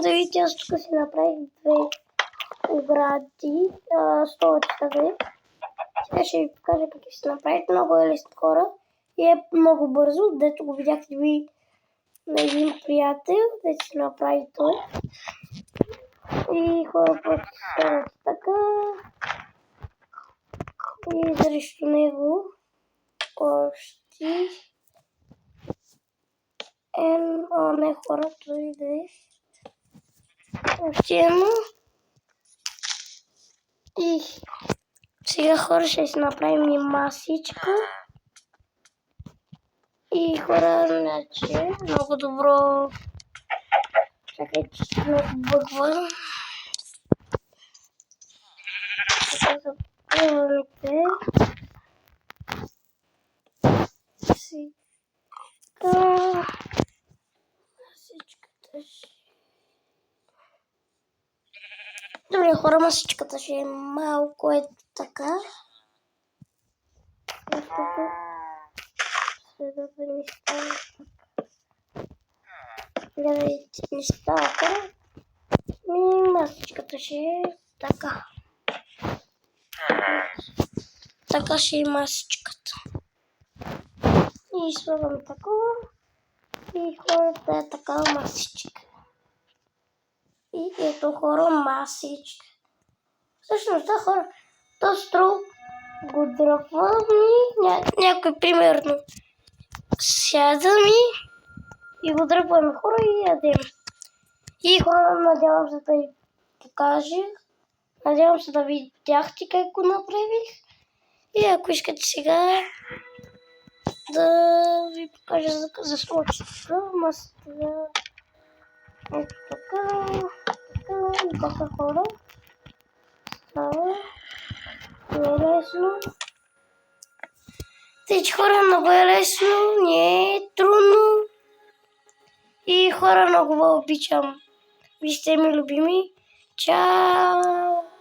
Да видите, аз тук си направих две огради, столчета. Сега ще ви покажа как ще направите. Много е лесно, хора. И е много бързо. Дето го видяхте ви на един приятел, дето си направи той. И хора просто стават така. И срещу него още не хора, той да е. Още едно. И сега хора ще си направим и масичка. И хора, значи, много добро. Чакайте, че много бъгва. Така запълвате. Сега масичката ще... Добре, хора, масичката ще е малко така. Защото следата ни става така. Гледайте, не става така. И масичката ще е така. Така ще е масичката. И слагам такова. И хората е такава масичка. И ето хора масичка. Всъщност да, хора, то строго го дръпвам и някой примерно сядам и го дръпваме хора и ядем. И хора, надявам се да ви покажа. Надявам се да видяхте как го направих. И ако искате сега да ви покажа за случката, масата ето така, и така хора. Става. Не е лесно. Тъй, че хора, много е лесно, не е трудно. И хора, много ви обичам. Вие сте ми любими. Чао!